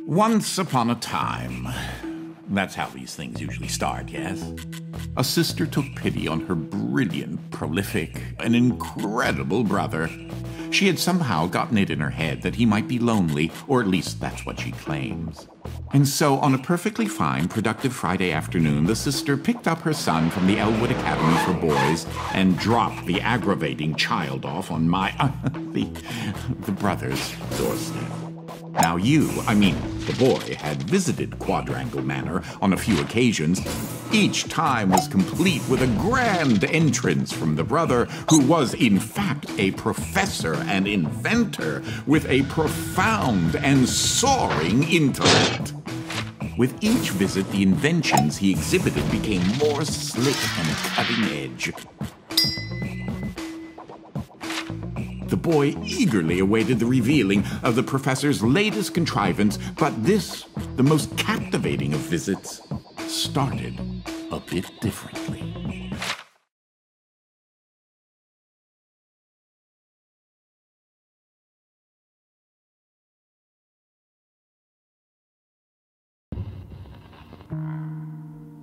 Once upon a time. That's how these things usually start, yes? A sister took pity on her brilliant, prolific, and incredible brother. She had somehow gotten it in her head that he might be lonely, or at least that's what she claims. And so, on a perfectly fine, productive Friday afternoon, the sister picked up her son from the Elwood Academy for Boys and dropped the aggravating child off on the brother's doorstep. Now the boy, had visited Quadrangle Manor on a few occasions. Each time was complete with a grand entrance from the brother, who was in fact a professor and inventor with a profound and soaring intellect. With each visit, the inventions he exhibited became more slick and cutting edge. The boy eagerly awaited the revealing of the professor's latest contrivance, but this, the most captivating of visits, started a bit differently.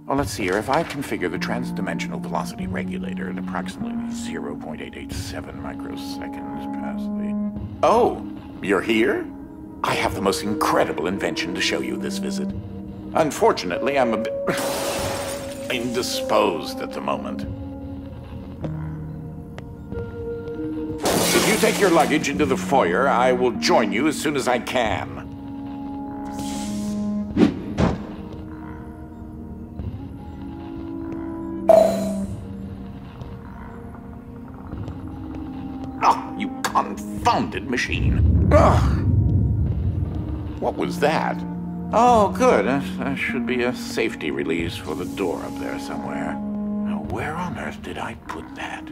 Well, let's see here. If I configure the transdimensional velocity regulator at approximately 0.887 microseconds past the... Oh, you're here? I have the most incredible invention to show you this visit. Unfortunately, I'm a bit indisposed at the moment. If you take your luggage into the foyer, I will join you as soon as I can. Confounded machine. Ugh. What was that? Oh, good. There should be a safety release for the door up there somewhere. Now, where on earth did I put that?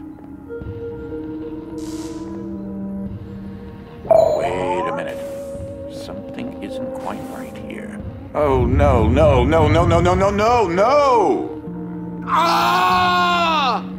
Wait a minute. Something isn't quite right here. Oh, no, no, no, no, no, no, no, no, no! Ah!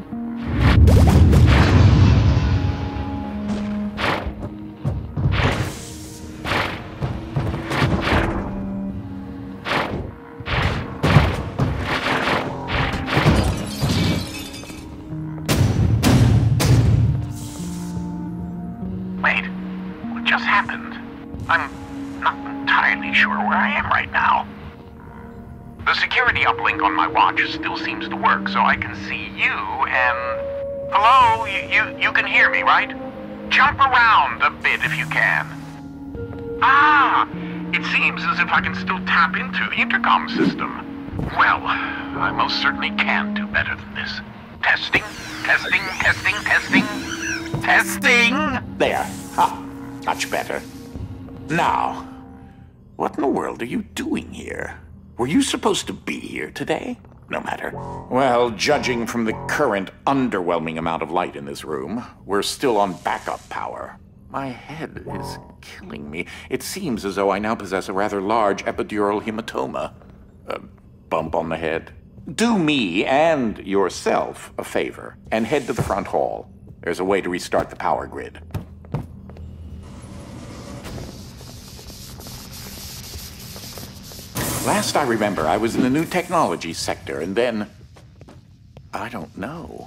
I'm not entirely sure where I am right now. The security uplink on my watch still seems to work, so I can see you and... Hello? You can hear me, right? Jump around a bit if you can. Ah! It seems as if I can still tap into the intercom system. Well, I most certainly can do better than this. Testing, testing, testing, testing, testing! There. Ha! Much better. Now, what in the world are you doing here? Were you supposed to be here today? No matter. Well, judging from the current underwhelming amount of light in this room, we're still on backup power. My head is killing me. It seems as though I now possess a rather large epidural hematoma. A bump on the head. Do me and yourself a favor and head to the front hall. There's a way to restart the power grid. Last I remember, I was in the new technology sector, and then... I don't know.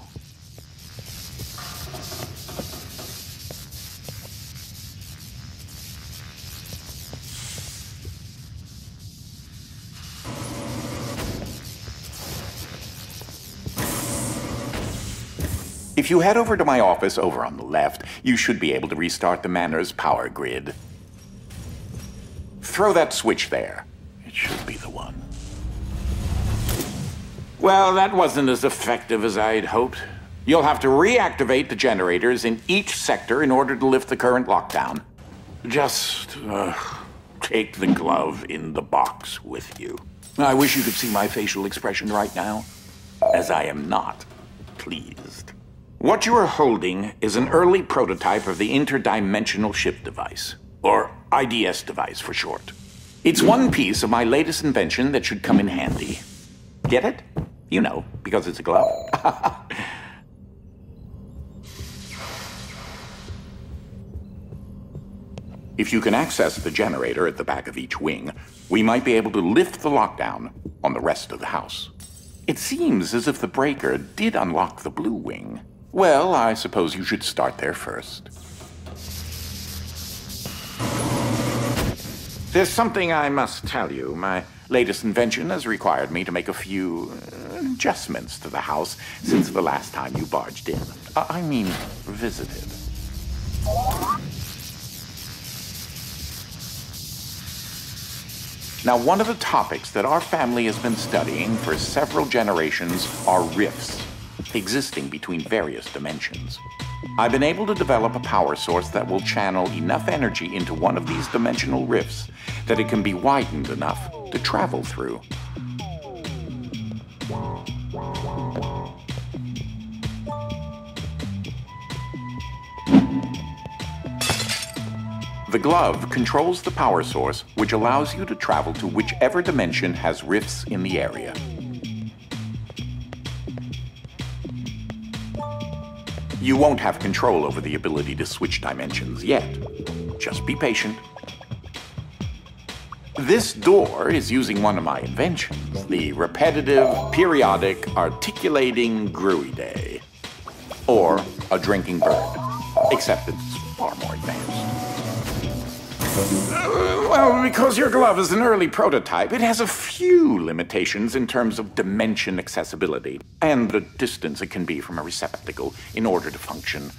If you head over to my office over on the left, you should be able to restart the manor's power grid. Throw that switch there. It should be the one. Well, that wasn't as effective as I'd hoped. You'll have to reactivate the generators in each sector in order to lift the current lockdown. Just, take the glove in the box with you. I wish you could see my facial expression right now, as I am not pleased. What you are holding is an early prototype of the interdimensional shift device, or IDS device for short. It's one piece of my latest invention that should come in handy. Get it? You know, because it's a glove. If you can access the generator at the back of each wing, we might be able to lift the lockdown on the rest of the house. It seems as if the breaker did unlock the blue wing. Well, I suppose you should start there first. There's something I must tell you. My latest invention has required me to make a few adjustments to the house since the last time you barged in. I mean, visited. Now, one of the topics that our family has been studying for several generations are rifts existing between various dimensions. I've been able to develop a power source that will channel enough energy into one of these dimensional rifts that it can be widened enough to travel through. The glove controls the power source, which allows you to travel to whichever dimension has rifts in the area. You won't have control over the ability to switch dimensions yet. Just be patient. This door is using one of my inventions, the repetitive, periodic, articulating Gruidae. Or a drinking bird, except it's far more advanced. Well, because your glove is an early prototype, it has a few limitations in terms of dimension accessibility and the distance it can be from a receptacle in order to function.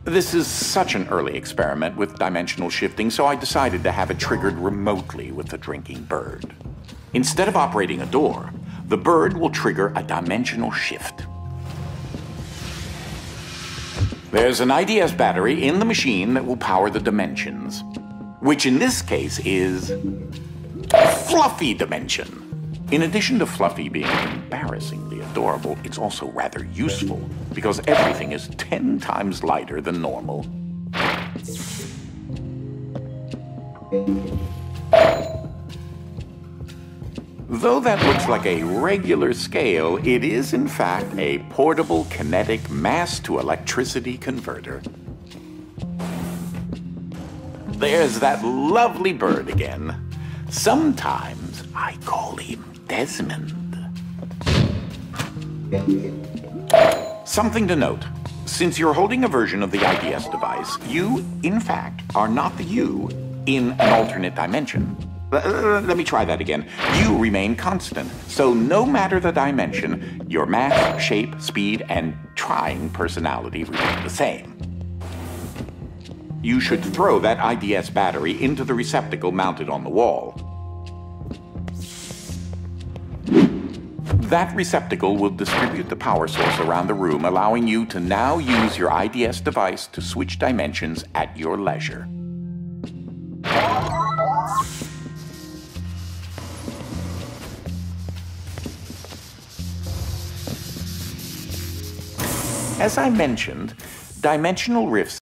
This is such an early experiment with dimensional shifting, so I decided to have it triggered remotely with the drinking bird. Instead of operating a door, the bird will trigger a dimensional shift. There's an IDS battery in the machine that will power the dimensions, which in this case is Fluffy Dimension. In addition to Fluffy being embarrassingly adorable, it's also rather useful because everything is 10 times lighter than normal. Though that looks like a regular scale, it is in fact a portable kinetic mass-to-electricity converter. There's that lovely bird again. Sometimes I call him Desmond. Something to note. Since you're holding a version of the IDS device, you, in fact, are not the you in an alternate dimension. Let me try that again. You remain constant, so no matter the dimension, your mass, shape, speed, and trying personality remain the same. You should throw that IDS battery into the receptacle mounted on the wall. That receptacle will distribute the power source around the room, allowing you to now use your IDS device to switch dimensions at your leisure. As I mentioned, dimensional rifts